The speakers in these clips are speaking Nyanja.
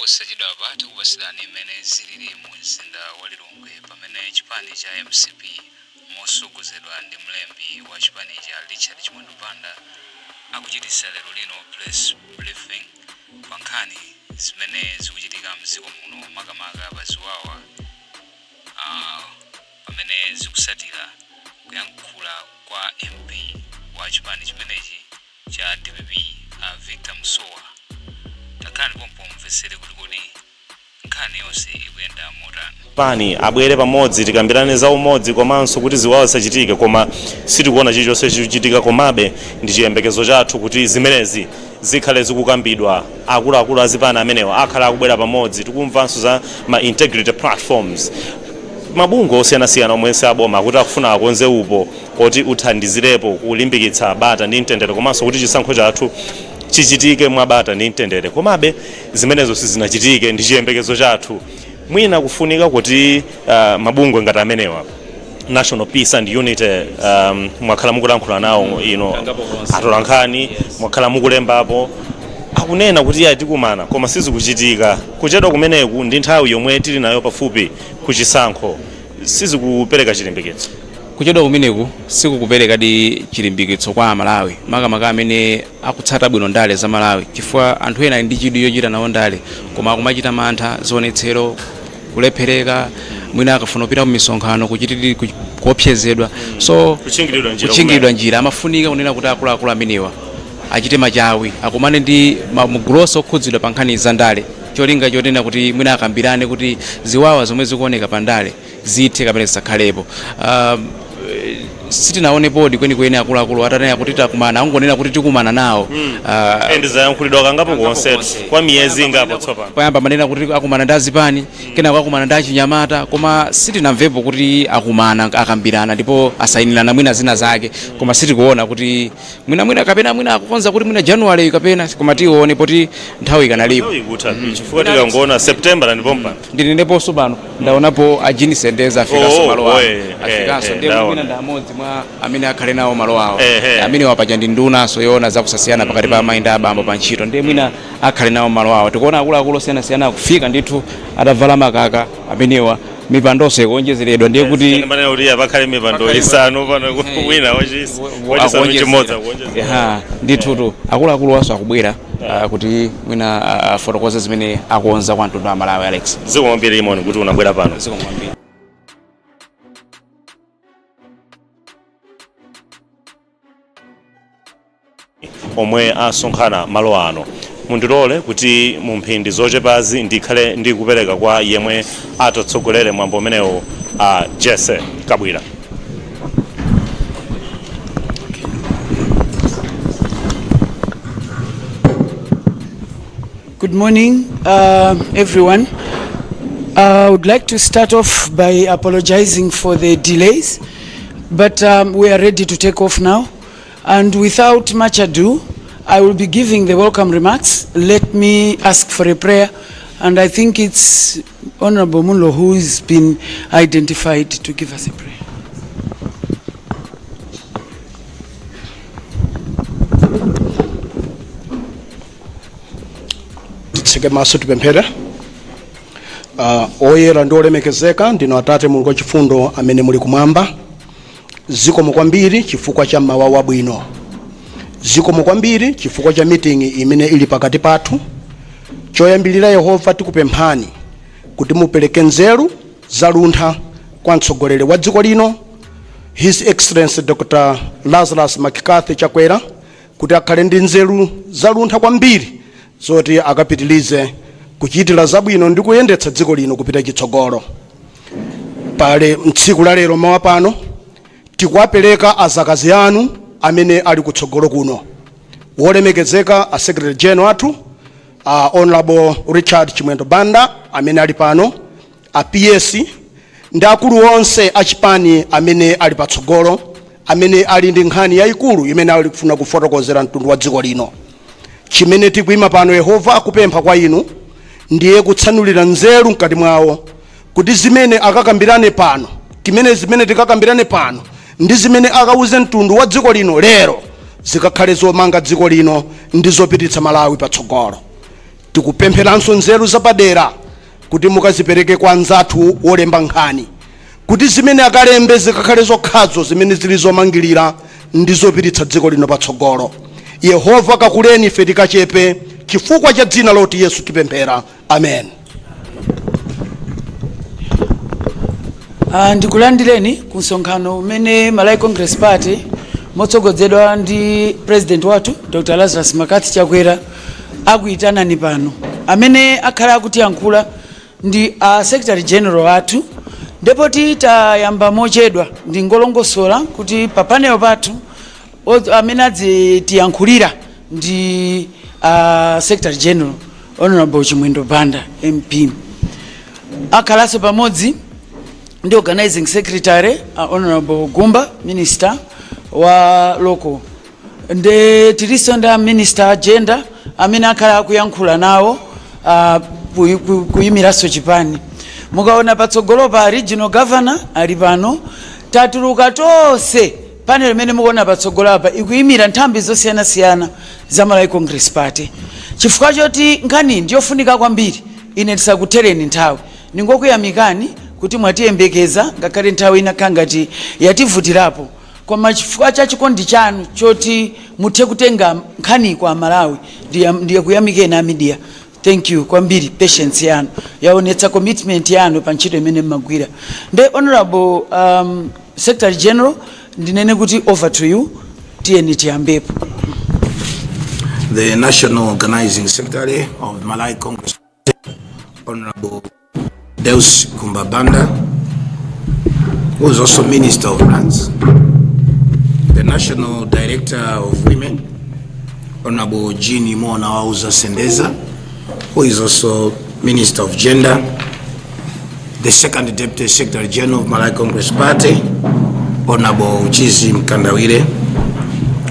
posachedwa apa tikupatsirani mmene zilili mu mzinda wa Lilongwe pamene chipani cha MCP mosogozedwa ndi mlembi wa chipani cha Richard Chimwendo Banda akuchititsa lero lino press briefing pa nkhani zimene zikuchitika mdziko muno makamaka pa ziwawa pamene zikusatira kuyankhula kwa MP wa chipani chimenechi cha DPP Victor Musowa. Takani pompo mvesere kuti nkhani yonse ikuyenda motani. Pani abwere pamodzi tikambirane za umodzi komanso kuti ziwawa zisachitike, koma sitikuona chilichonse chikuchitika, komabe ndi chiyembekezo chathu kuti zimenezi zikhale zikukambidwa. Akuluakulu azipani amenewa akhala akubwera pamodzi. Tikumvanso za ma integrity platforms, mabungwe osiyanasiyana omwe aboma kuti akufuna akonze upo kuti uthandizirepo kulimbikitsa bata ndi mtendere, komanso kuti chisankho chathu chichitike mwabata ndi mtendere. Komabe zimenezo sizinachitike. Ndi chiyembekezo chathu mwina kufunika kuti mabungwe ngati amenewa National Peace and Unity mwakhala mukulankhula nawo atolankhani, mwakhala mukulembapo akunena kuti atikumana, koma sizikuchitika. Kuchedwa kumeneku ndi nthawi yomwe tili nayo pafupi kuchisankho, sizikupereka chilimbikitso. Kuchedwa kumeneku sikukupereka di chilimbikitso kwa Malawi makamaka amene akutsata bwino ndale za Malawi, chifukwa anthu ena ndi chidwi yochita nawo ndale koma akumachita mantha, zionetsero, kulephereka, mwina akafuna kupita kumisonkhano kuopsezedwa, so kuchingiridwa njira. Amafunika kunena kuti akuluakulu amenewa achite machawi, akumane ndi maguloso okhudzidwa pa nkhani za ndale, cholinga chotena kuti mwina akambirane kuti ziwawa zomwe zikuoneka pa ndale zithe kapena zisakhalepo. Sitinaone podi kwenikweni akuluakulu atanena kuti takumana, angonena kuti tikumana nawo. Endi zayankhulidwa kangapo konse kwa miyezi ingapo tsopano. Payamba manena kuti akumana ndi azipani, kenako akumana ndi achinyamata, koma sitinamvepo kuti akumana akambirana ndipo asayinirana mwina zina zake, koma sitikuona kuti mwina kapena mwina akukonza kuti mwina January kapena, koma tione poti nthawi ikanalipo. Chifukwa tikangoona September ndipo mpano ndineneponso pano ndaonapo ajini sendeza afikaso malo awo, afikaso ndipo mwina ndamodzi mwa amene akhale nawo malo awo, amene wapaja ndi nduna soyona zakusasiyana pakati pa mayinda abambo pa ntchito, ndiye mwina akhale nawo malo awo. Tikuona akuluakulu osiyanasiyana akufika ndithu atavala makaka amenewa, mipandonso ikuonjezeredwa, ndiye kuti manena kuti apakhale mipando isanu pano mwina wachisanu chimodzi akuonjezera. Ndithu akuluakulu waso akubwera kuti mwina afotokoze zimene akonza kwa mtundu wa Malawi. Alex, zikumwambira imoni kuti unabwera pano. Zikumwambira omwe asonkhana malo ano. Mundilole kuti mu mphindi zochepazi ndikhale ndikupereka kwa yemwe atatsogolere mwambo umenewo Jesse Kabwira. Good morning, everyone. I would like to start off by apologizing for the delays, but we are ready to take off now. And without much ado, I will be giving the welcome remarks. Let me ask for a prayer, and I think it's Honorable Mulo who has been identified to give us a prayer. Tseke maso tipemphere. Oyera ndi olemekezeka ndinu Atate Mulungu wachifundo amene muli kumwamba. Zikomo kwambiri chifukwa cha mawa wabwino. Zikomo kwambiri chifukwa cha meeting imene ili pakati pathu. Choyambilira Yehova tikupemphani kuti mupereke nzeru zaluntha kwa mtsogoleri wa dziko lino, His Excellency Dr. Lazarus Makikathi Chakwera, kuti akhale ndi nzeru zaluntha kwambiri zoti akapitilize kuchitira zabwino ndi kuyendetsa dziko lino kupita chitsogolo. Pale mtsiku la lero mawa pano tikuwapereka azakazi anu amene ali kutsogolo kuno. Wolemekezeka a Secretary General athu Honorable Richard Chimwendo Banda amene ali pano, a PS ndi akulu onse achipani amene ali patsogolo, amene ali ndi nkhani yayikulu imene ali kufuna kufotokozera mtundu wa dziko lino. Chimene tikuima pano Yehova akupempha kwa inu ndiye kutsanulira nzeru mkati mwawo kuti zimene akakambirane pano, zimene tikakambirane pano ndi zimene akauze mtundu wa dziko lino lero zikakhale zomanga dziko lino ndi zopititsa Malawi patsogolo. tikupempheranso nzeru zapadera kuti mukazipereke kwa anzathu olemba nkhani kuti zimene akalembe zikakhale zokhazo zimene zili zomangirira ndi zopititsa dziko lino patsogolo. Yehova kakuleni ife tikachepe chifukwa cha dzina loti Yesu tipemphera, amen. Ndikulandireni ku msonkhano umene Malawi Congress Party motsogozedwa ndi president wathu Dr. Lazarus Makathi Chakwera akuitanani pano. Amene akhala akutiyankhula ndi Secretary General athu, ndipo tayamba mochedwa ndi ngolongosola kuti pa panel pathu amene adzitiyankhulira ndi Secretary General Honorable Chimwendo Banda MP. Akhalanso pamodzi ndi Organizing Secretary Honorable Gumba, Minister wa Local. Nde tiliso nda Minister Gender amene akhala akuyankhula nawo kuyimiraso chipani. Mukaona patsogolo pa Regional Governor ali pano, tatuluka tonse panel imene mukuona patsogolo apa ikuyimira nthambi zosiyana-siyana za Malawi Congress Party. Chifukwa choti nkhani ndiyofunika kwambiri, ine tisakuthereni nthawi. Ningokuyamikani kuti mwatiyembekeza ngakhale nthawi inakhala ngati yativutirapo, koma chifukwa cha chikondi chanu choti muthe kutenga nkhani kwa Malawi ndiye kuyamikeni a media. Thank you kwambiri, patience yanu yaonetsa commitment yanu pa ntchito imene mmagwira. Nde Honorable Secretary General, ndinene kuti over to you, tiyeni tiyambepo. The National Organizing Secretary of Malawi Congress, Honorable Deus Kumbabanda, who is also Minister of Lands. The National Director of Women, Honorable Jeannie Mona Wauza Sendeza, who is also Minister of Gender. The Second Deputy Secretary General of Malawi Congress Party, Honorable Chizi Mkandawire,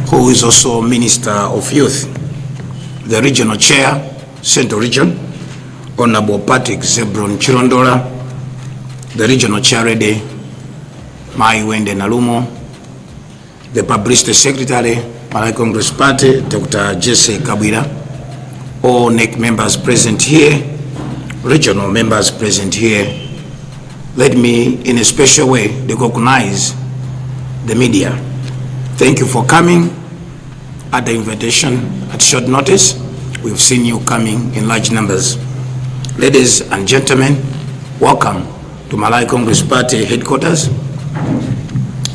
who is also Minister of Youth. The Regional Chair, Central Region, Honorable Patrick Zebron Chirondora. The Regional Chair, Mai Wende Nalumo. The Publicity Secretary, Malawi Congress Party, Dr. Jesse Kabwira. All NEC members present here, regional members present here. Let me, in a special way, recognize the media. Thank you for coming at the invitation at short notice. We've seen you coming in large numbers. Ladies and gentlemen, welcome to Malawi Congress Party headquarters,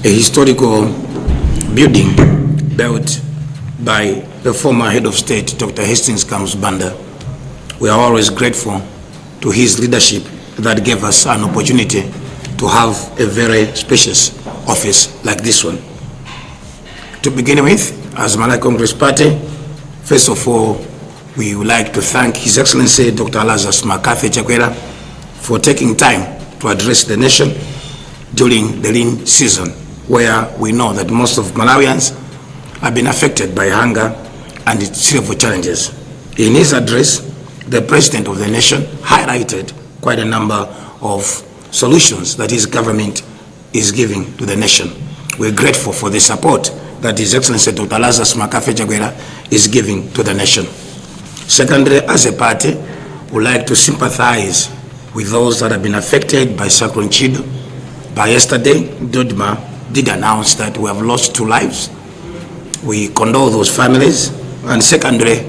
a historical building built by the former head of state, Dr. Hastings Comes Banda. We are always grateful to his leadership that gave us an opportunity to have a very spacious office like this one. To begin with, as Malawi Congress Party, first of all, we would like to thank His Excellency Dr. Lazarus Makathi Chakwera for taking time to address the nation during the lean season, where we know that most of Malawians have been affected by hunger and its several challenges. In his address, the President of the nation highlighted quite a number of solutions that his government is giving to the nation. We're grateful for the support that His Excellency Dr. Lazarus Makathi Chakwera is giving to the nation. Secondly, as a party, we'd like to sympathize with those that have been affected by Cyclone Chido. By yesterday, Dodma did announce that we have lost 2 lives. We condole those families. And secondly,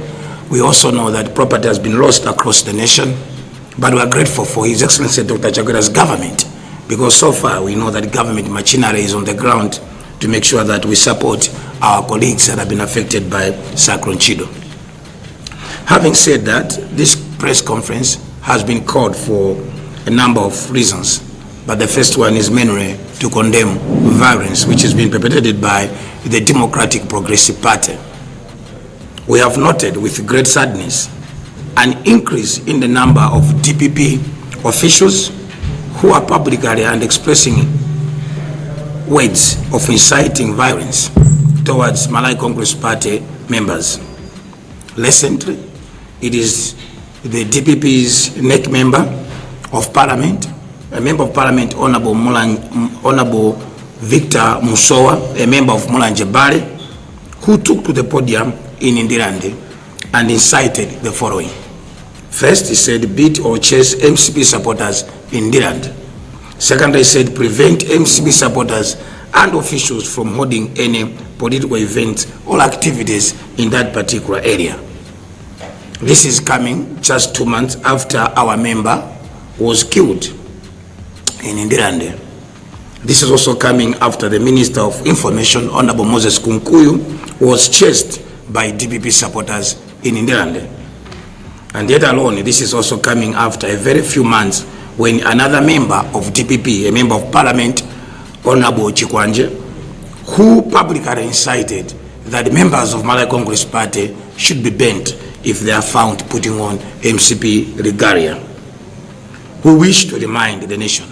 we also know that property has been lost across the nation, but we are grateful for His Excellency Dr. Chakwera's government, because so far we know that government machinery is on the ground to make sure that we support our colleagues that have been affected by Cyclone Chido. Having said that, this press conference has been called for a number of reasons, but the first one is mainly to condemn violence which has been perpetrated by the Democratic Progressive Party. We have noted with great sadness an increase in the number of DPP officials who are publicly and expressing words of inciting violence towards Malawi Congress Party members. Recently, it is the DPP's NEC member of Parliament, a member of Parliament, Honorable Victor Musowa, a member of Mulanje Bale, who took to the podium in Indirande and incited the following. First, he said beat or chase MCP supporters in Ndirande. Second, he said prevent MCP supporters and officials from holding any political events or activities in that particular area. This is coming just 2 months after our member was killed in Ndirande. This is also coming after the Minister of Information, Honorable Moses Kunkuyu, was chased by DPP supporters in Ndirande. And yet alone, this is also coming after a very few months when another member of DPP, a member of Parliament, Honorable Chikwanje, who publicly incited that members of Malawi Congress Party should be banned if they are found putting on MCP regalia. We wish to remind the nation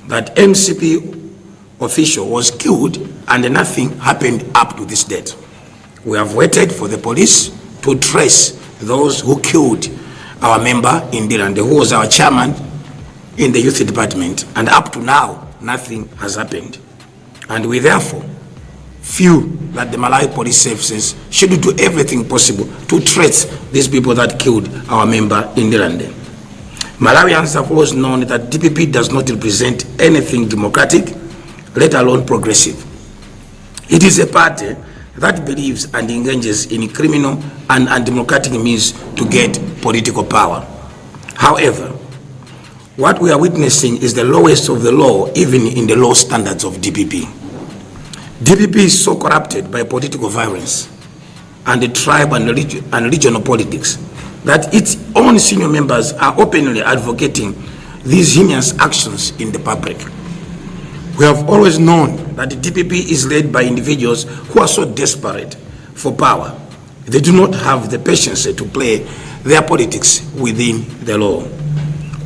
that MCP official was killed and nothing happened up to this date. We have waited for the police to trace those who killed our member in Ndirande, who was our chairman in the youth department, and up to now, nothing has happened. And we therefore feel that the Malawi Police Services should do everything possible to trace these people that killed our member in Ndirande. Malawians have always known that DPP does not represent anything democratic, let alone progressive. It is a party that believes and engages in criminal and undemocratic means to get political power. However, what we are witnessing is the lowest of the low, even in the low standards of DPP. DPP is so corrupted by political violence and the tribe and regional politics that its own senior members are openly advocating these heinous actions in the public. We have always known that the DPP is led by individuals who are so desperate for power. They do not have the patience to play their politics within the law.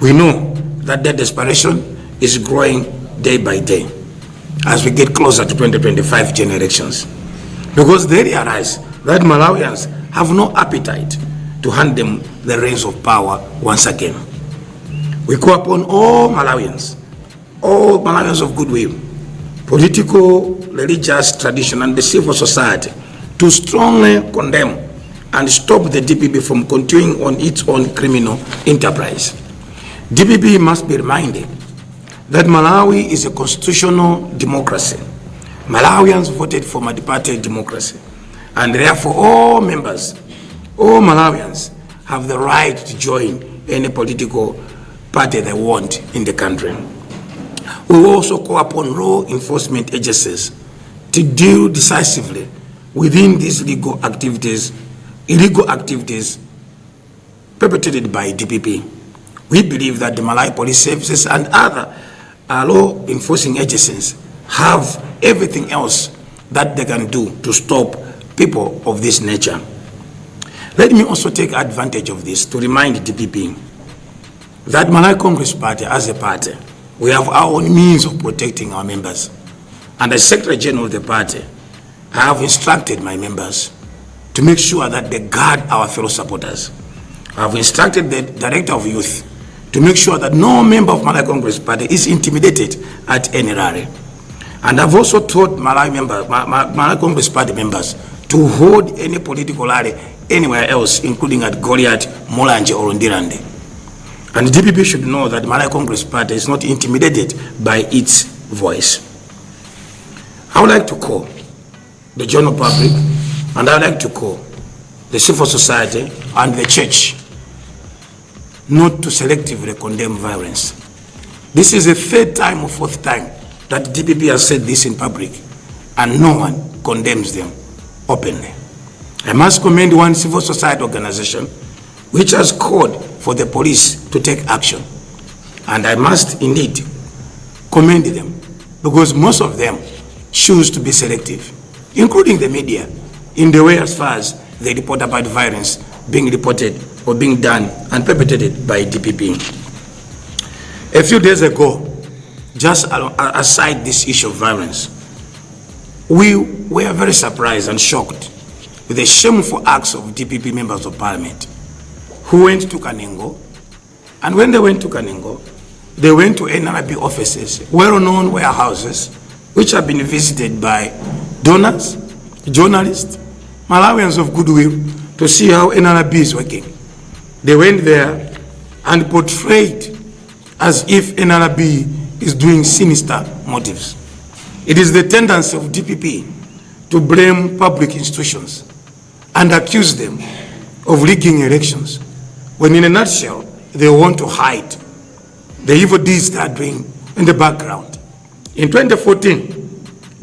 We know that their desperation is growing day by day as we get closer to 2025 general elections, because they realize that Malawians have no appetite to hand them the reins of power once again. We call upon all Malawians of goodwill, political, religious, tradition, and the civil society to strongly condemn and stop the DPP from continuing on its own criminal enterprise. DPP must be reminded that Malawi is a constitutional democracy. Malawians voted for multi-party democracy, and therefore all members, all Malawians have the right to join any political party they want in the country. We will also call upon law enforcement agencies to deal decisively within these illegal activities perpetrated by DPP. We believe that the Malawi Police Services and other law enforcing agencies have everything else that they can do to stop people of this nature. Let me also take advantage of this to remind DPP that Malawi Congress Party, as a party, we have our own means of protecting our members. And as Secretary General of the party, I have instructed my members to make sure that they guard our fellow supporters. I have instructed the Director of Youth to make sure that no member of Malawi Congress Party is intimidated at any rally. And I've also told Malawi Congress Party members to hold any political rally anywhere else, including at Goliath, Mulanje, or Ndirande. And the DPP should know that Malawi Congress Party is not intimidated by its voice. I would like to call the general public, and I would like to call the civil society and the church not to selectively condemn violence. This is the third time or fourth time that DPP has said this in public, and no one condemns them openly. I must commend one civil society organization which has called for the police to take action. And I must indeed commend them, because most of them choose to be selective, including the media, in the way as far as they report about violence being reported or being done and perpetrated by DPP. A few days ago, just aside this issue of violence, we were very surprised and shocked with the shameful acts of DPP members of parliament who went to Kanengo, and when they went to Kanengo, they went to NRB offices, well-known warehouses, which have been visited by donors, journalists, Malawians of goodwill, to see how NRB is working. They went there and portrayed as if NRB is doing sinister motives. It is the tendency of DPP to blame public institutions and accuse them of rigging elections, when in a nutshell, they want to hide the evil deeds they are doing in the background. In 2014,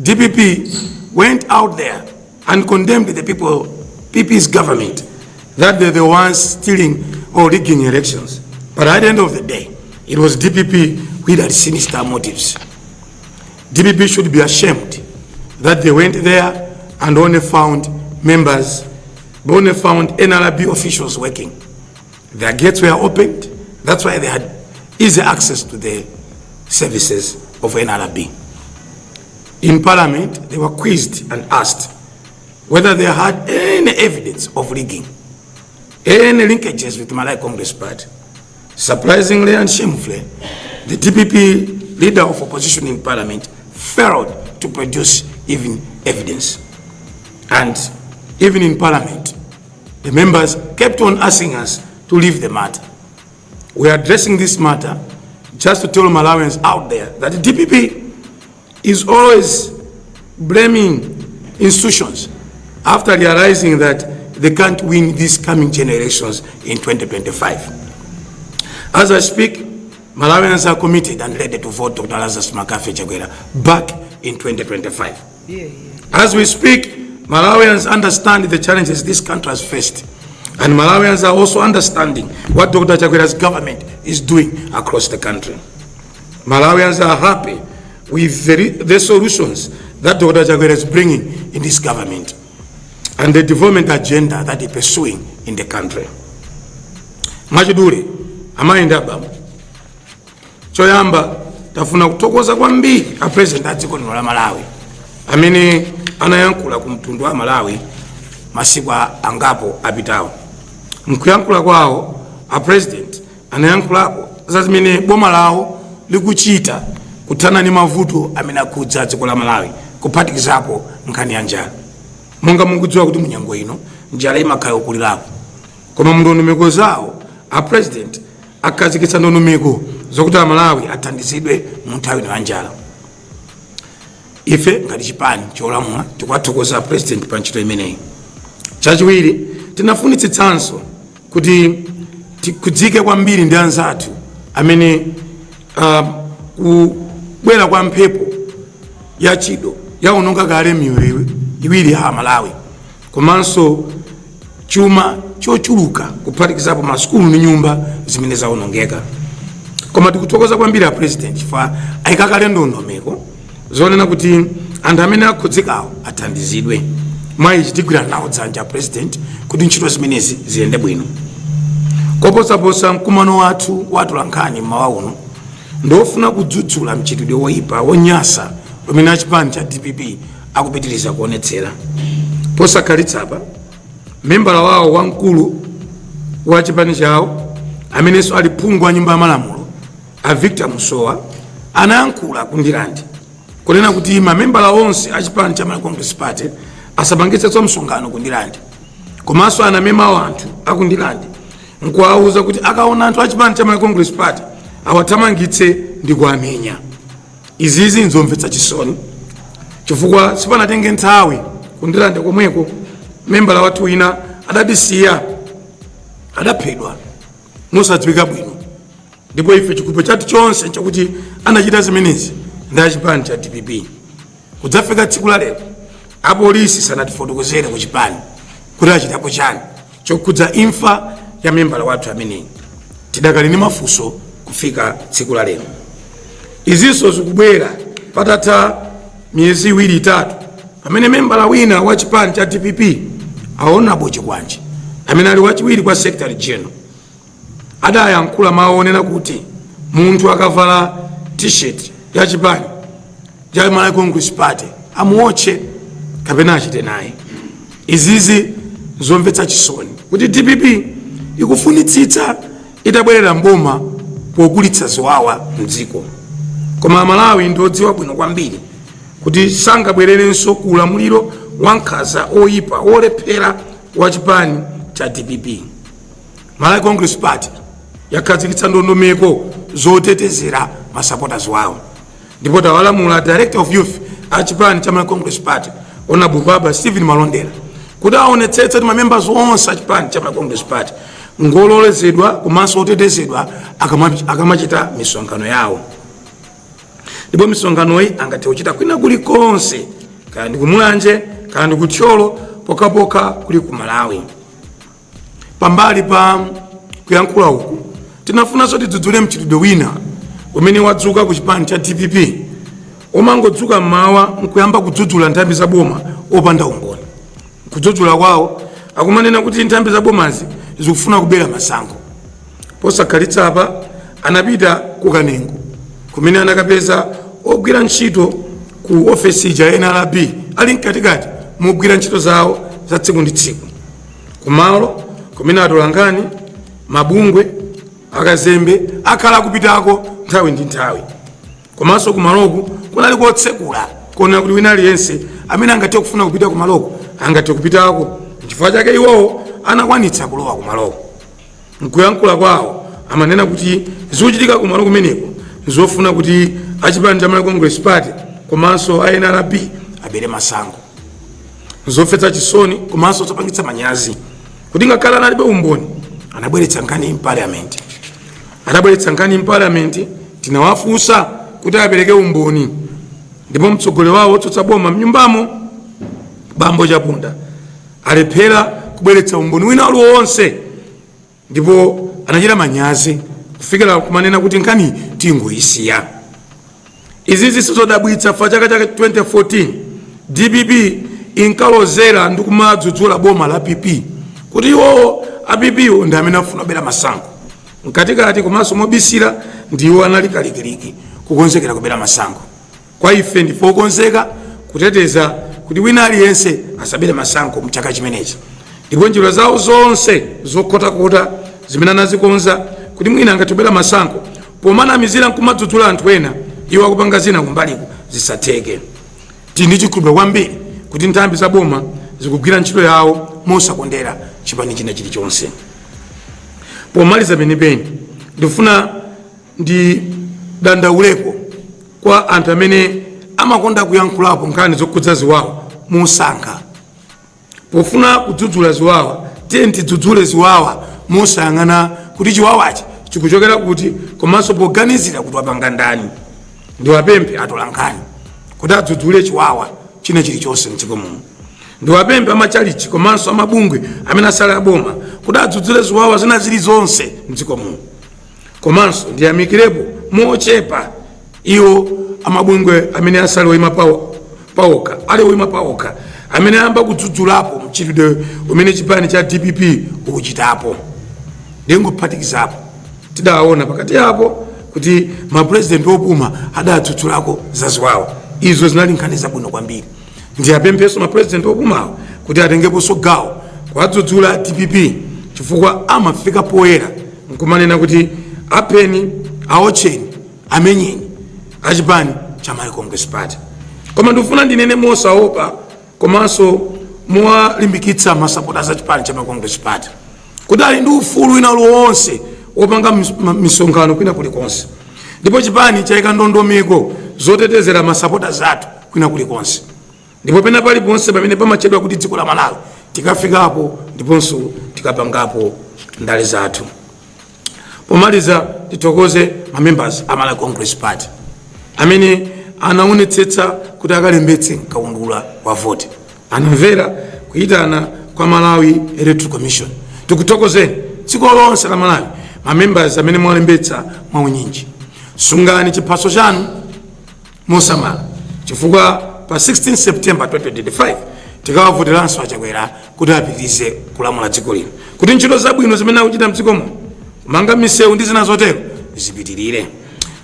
DPP went out there and condemned the PP's government that they're the ones stealing or rigging elections. But at the end of the day, it was DPP who had sinister motives. DPP should be ashamed that they went there and only found members, only found NRB officials working. Their gates were opened. That's why they had easy access to the services of NRB. In Parliament, they were quizzed and asked whether they had any evidence of rigging, any linkages with Malay Congress Party. Surprisingly and shamefully, the DPP leader of opposition in Parliament failed to produce even evidence. And even in Parliament, the members kept on asking us to leave the matter. We are addressing this matter just to tell Malawians out there that the DPP is always blaming institutions after realizing that they can't win these coming generations in 2025. As I speak, Malawians are committed and ready to vote Dr. Lazarus Makafe Chakwera back in 2025. As we speak, Malawians understand the challenges this country has faced, and Malawians are also understanding what Dr. Chakwera's government is doing across the country. Malawians are happy with the solutions that Dr. Chakwera is bringing in this government and the development agenda that he's pursuing in the country. Machidule, amaenda baba. Choyamba, tafuna kutokoza kwambiri a president atiko la Malawi. Amene anayankula kumtundu wa Malawi masiku angapo apitawo. Mkuyankula kwao a president anayankulako zazimene boma lawo likuchita kutana ni mavuto amene akudza dziko la Malawi kuphatikizapo nkhani ya njala. Monga mukudziwa kuti munyengo ino njala imakhala kulirapo. Koma ndondomeko zawo a president akazikitsa ndondomeko zokuti Malawi athandizidwe mu nthawi ya njala. Ife ngati chipani cholamula tikwathokoza president pa ntchito imeneyi. Chachiwiri, tinafunitsitsanso kuti tikudzike kwambiri ndi anzathu amene kubwera kwa mphepo ya chido yaononga kale miyoyo iwiri ya Malawi, komanso chuma chochuluka kuphatikizapo masukulu ndi nyumba zimene zaonongeka. Koma tikuthokoza kwambiri a president chifukwa ayikakale ndondomeko zonena kuti anthu amene akhudzikawo athandizidwe. Mwayi chitigwira nawo dzanja president kuti ntchito zimenezi ziyende bwino. Koposaposa mkumano wathu watolankhani mmawa uno ndofuna kudzudzula mchitidwe woyipa wonyasa pamene achipani cha DPP akupitiriza kuonetsera. Posakhalitsa membala wawo wamkulu wa chipani chawo amenenso ali phungu wa nyumba ya malamulo a Victor Musowa anayankhula kundilandi kunena kuti mamembala onse achipani cha Malawi Congress Party asapangitse msonkhano kundilandi, komanso anamema anthu akundilandi nkuwauza kuti akaona anthu achipani cha Malawi Congress Party awathamangitse ndi kuamenya. Izizi nzomvetsa chisoni chifukwa sipanatenge nthawi kundilandi komweko membala wathu wina adabisiya adaphedwa mosadziwika bwino, ndipo ife chikupo chathu chonse chakuti anachita zimenezi ndi achipani cha DPP. Kudzafika tsiku la lero apolisi sanatifotokozere ku chipani kuti achitapo chani chokudza imfa ya membala wathu ameneyi. Tidakali ni mafunso kufika tsiku la lero. Izinso zikubwera patatha miyezi iwiri itatu amene membala wina wa chipani cha DPP aona boche kwanje amene ali wachiwiri kwa secretary general adayankhula mawu onena kuti munthu akavala t-shirt ya chipani cha Malawi Congress Party amuotche kapena achite naye. Izizi zomvetsa chisoni kuti DPP ikufunitsitsa itabwerera mboma pokulitsa ziwawa mdziko. Koma Malawi ndodziwa bwino kwambiri kuti sangabwererenso kulamuliro wankhanza oyipa olephera wa chipani cha DPP. Malawi Congress Party yakhazikitsa ndondomeko zotetezera masupporters wawo. Ndipo tawalamula Director of Youth a chipani cha Malawi Congress Party Honorable Baba Stephen Malondera kuti aonetsetse kuti mamembers onse a chipani cha Malawi Congress Party ngololezedwa komanso otetezedwa akamachita misonkhano yawo. Ndipo misonkhano iyi angathe kuchita kwina kulikonse, kaya ndi kumulanje kaya ndi kuthyolo, pokapoka kuli ku Malawi. Pambali pa kuyankhula uku tinafunanso tidzudzule mchitidwe wina umene wadzuka ku chipani cha DPP omangodzuka mmawa nkuyamba kudzudzula nthambi za boma opanda umboni. Kudzudzula kwawo akumanena kuti nthambi za bomazi zikufuna kubera masankho. Posakhalitsa apa anapita ku Kanengo kumene anakapeza ogwira ntchito ku ofesi ya NRB ali mkatikati mogwira ntchito zawo za tsiku ndi tsiku. Kumalo kumene atolangani mabungwe akazembe akhala kupitako nthawi ndi nthawi. Komanso kumaloku kunali kotsekula kuona kuti wina aliyense amene angathe kufuna kupita kumaloko angathe kupitako. Chifukwa chake iwowo anakwanitsa kulowa kumaloko. Nkuyankhula kwawo amanena kuti zochitika kumaloko kumeneko zofuna kuti achipani cha Malawi Congress Party komanso a NRB abere masankho. Zofetsa chisoni komanso zopangitsa manyazi kuti ngakhale analibe umboni anabweretsa nkhani m'parliament. Anabweretsa nkhani m'parliament, tinawafunsa kuti apereke umboni. Ndipo mtsogoleri wawo otsutsa boma mnyumbamo Bambo Chapunda alephera kubweretsa umboni wina uliwonse, ndipo anachita manyazi kufikira kumanena kuti nkhani tingoyisiya. Izi zisizodabwitsa fa chaka cha 2014 DPP inkalozera ndi kumadzudzula boma la PP kuti iwo a PP ndi amene afuna kubera masankho. Mkatikati komanso mobisira ndiwo anali kalikiliki kukonzekera kubera masankho. Kwa ife ndife okonzeka kuteteza kuti wina aliyense asabere masankho mchaka chimenechi. Ndipo njira zawo zonse zokotakota zimene anazikonza kuti mwina angatobera masankho pomanamizira nkumadzudzula anthu ena iwo akupanga zina kumbaliko zisatheke. Tindi chikhulupiriro kwambiri kuti nthambi za boma zikugwira ntchito yawo mosakondera chipani china chilichonse. Pomaliza penipeni ndifuna ndi dandaulepo kwa anthu amene amakonda kuyankhulapo nkhani zokhudza ziwawa musankha. Pofuna kudzudzula ziwawa tidzudzule ziwawa mosayang'ana kuti chiwawachi chikuchokera kuti komanso poganizira kuti wapanga ndani. Ndiwapemphe atolankhani kuti adzudzule chiwawa china chilichonse mdziko muno. Ndiwapemphe amachalichi komanso amabungwe amene asala aboma kuti adzudzule ziwawa zina zilizonse mdziko muno. Komanso ndiyamikirepo mochepa iwo amabungwe amene asali oyima paokha ali oyima paokha amene amba kudzudzulapo mchitidwe umene chipani cha DPP ukuchitapo. Ndingophatikizapo tidaona pakati apo kuti mapresident opuma adadzudzulako za ziwawa. Izo zinali nkhani zabwino kwambiri. Ndiyapempheso mapresident opumawo kuti atengeponso gawo kuwadzudzula DPP chifukwa amafika poyera nkumanena kuti apeni aotcheni amenyeni achipani cha Malawi Congress Party. Koma ndifuna ndinene mosaopa komanso mwalimbikitsa masupporters a chipani cha Malawi Congress Party kuti ali ndi ufulu wina uliwonse wopanga misonkhano kwina kulikonse. Ndipo chipani chayika ndondomeko zotetezera masupporters athu kwina kulikonse. Ndipo pena paliponse pamene pamachedwa kuti dziko la Malawi tikafikapo ndiponso tikapangapo ndale zathu. Pomaliza titokoze mamembers a Malawi Congress Party amene anaonetsetsa kuti akalembetse kaundula wa vote. Anamvera kuyitana kwa Malawi Electoral Commission. Tikutokozeni dziko lonse la Malawi mamembers amene mwalembetsa mwaunyinji. Sungani chiphaso chanu mosamala chifukwa pa 16 September 2025 tikawavoteranso achakwera kuti apitirize kulamula dziko lino kuti ntchito zabwino zimene akuchita mdziko muno kumanga misewu ndi zina zotero zipitirire.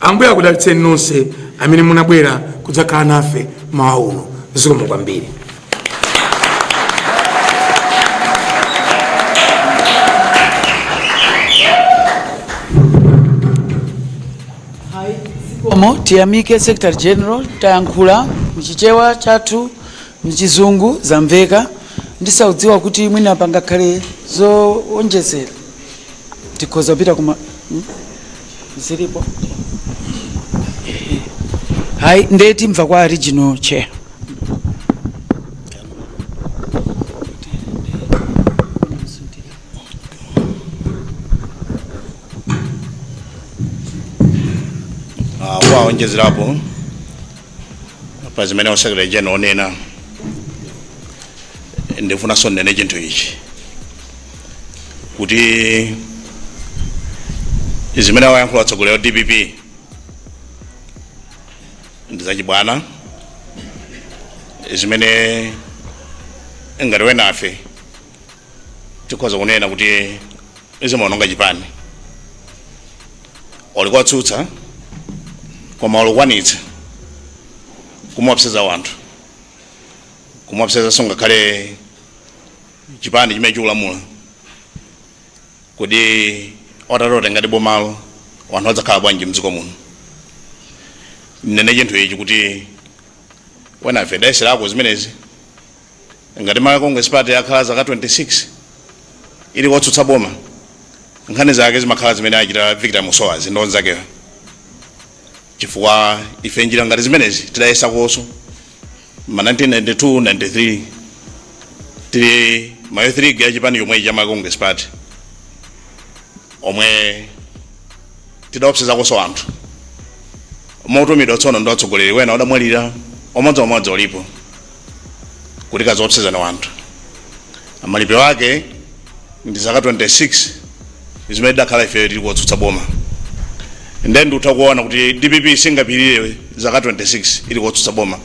Ambuye akudalitseni nonse amene munabwera kudzakhala nafe mawa uno. Zikomo kwambiri. Tiyamike Secretary General tayankhula mchichewa chathu mchizungu zamveka ndisaudziwa kuti mwina pangakhale zoonjezera tikhoza pita kuma Zilipo. Hai ndeti mva kwa regional chair. Waonjezerapo pa zimene Secretary General onena ndifuna sonene chinthu ichi kuti zimene wayankhula atsogoleri wa DPP ndizachibwana zimene ngati wenafe tikhoza kunena kuti izimaononga chipani olikuwatsutsa koma olukwanitsa kumwapseza wanthu kumwapseza songakhale chipani chimene chikulamula kuti otatote ngati bomalo wanthu adzakhala bwanji mdziko muno. Nene chinthu ichi kuti wenafe dayeserako zimenezi ngati Malawi Congress Party yakhala zaka 26 ili kotsutsa boma nkhani zake zimakhala zimene achita Victor Musowa zindonzo zake chifukwa ife njira ngati zimenezi tidayesa koso ma 1992 93 tili ma youth league ya chipani yomwe cha Malawi Congress Party omwe tidawopseza koso anthu motumidwa tsono ndo atsogoleri wena odamwalira omodzi olipo kuti kazopseza na wanthu amalipe wake ndi zaka 26 zimene dakhala ife tili kotsutsa boma ndi ndutha kuona kuti DPP singapirire zaka 26 ili kotsutsa boma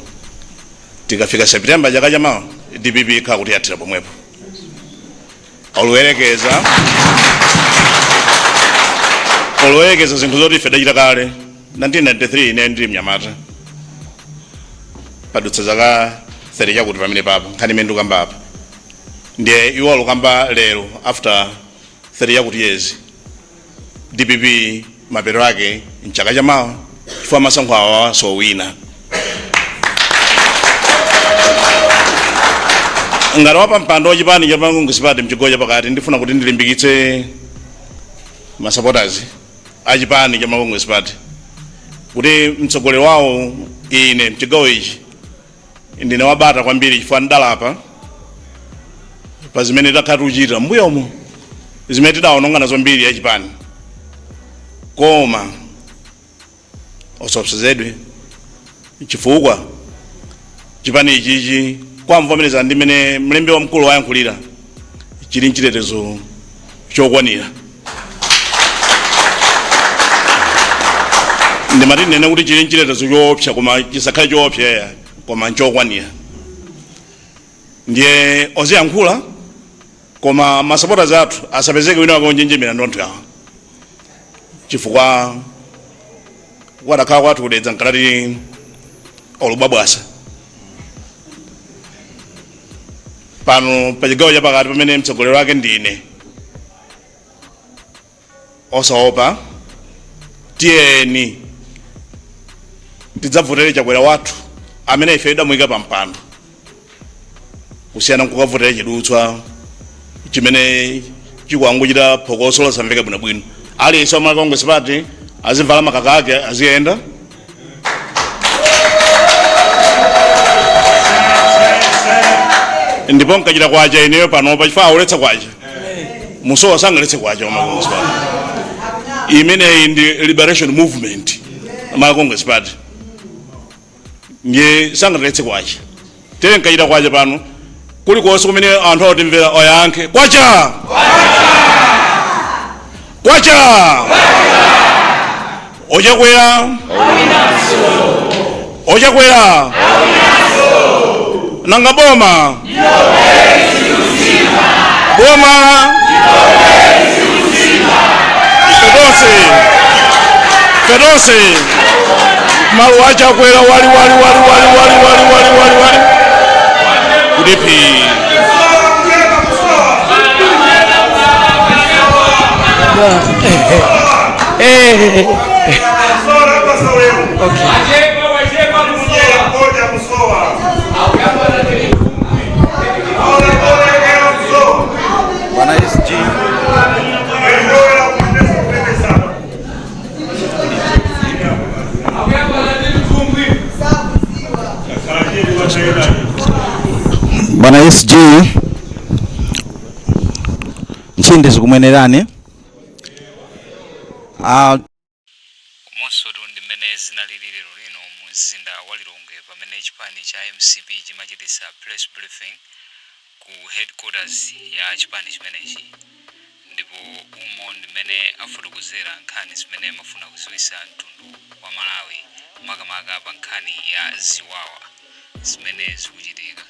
tikafika September chaka chamawa DPP ikhala kuti yathira pomwepo oluwerekeza zinthu zoti ife dachita kale 1993 ine ndili mnyamata padutsa zaka 30 chakuti pamene papo nkhani imene ndikamba apa ndiye iwo alukamba lero after 30 chakuti years DPP mapero ake mchaka chamawa chifukwa masankho awa so wina ngati wapa mpando wachipani cha Malawi Congress Party mchigawo chapakati ndifuna kuti ndilimbikitse ma supporters achipani cha Malawi Congress Party kuti mtsogoleri wawo ine mchigawo ichi ndine wabata kwambiri chifukwa ndalapa pa zimene takhala tikuchita mbuyomo zimene tidaonongana zombiri ya chipani koma osopsezedwe chifukwa chipani ichichi kwamvomereza ndi mene mlembi wamkulu wayankhulira chili mchitetezo chokwanira ndimati nene kuti chili mchitetezo choopsa koma chisakhale choopsa koma nchokwanira ndiye oziyankhula koma masupporters athu asapezeke wina wake onjenjemera ndontho yawo chifukwa wadakhala kwathu kudedza nkalati olubabwasa pano pachigawo chapakati pamene mtsogoleri wake ndine osaopa tiyeni tidzavotere chakwera wathu amene ife idamuyika pa mpando kusiyana nkukavotere chidutswa chimene chikuanguchita phokoso losamveka bwinobwino aliyense wa Malawi Congress Party azivala makaka ake aziyenda ndipo nkachita kwacha ineyo panopa chifukwa auletsa kwacha Musowa sangaletse kwacha wa Malawi Congress Party imene ndi liberation movement Malawi Congress Party ndiye sangaletse kwacha tere nkachita kwacha pano kulikonse kumene anthu otimvera oyankhe kwacha kwacha ochakwera ochakwera nanga boma boma fedonse malu achakwera wali kudipi Bwana SG nchinde zikumenerane komanso ndi mmene zinalili lero lino mu mzinda wa Lilongwe pamene chipani cha MCP chimachititsa press briefing ku headquarters ya chipani chimenechi, ndipo umo ndi mmene afotokozera nkhani zimene amafuna kuziwisa mtundu wa Malawi makamaka pa nkhani ya ziwawa zimene zikuchitika.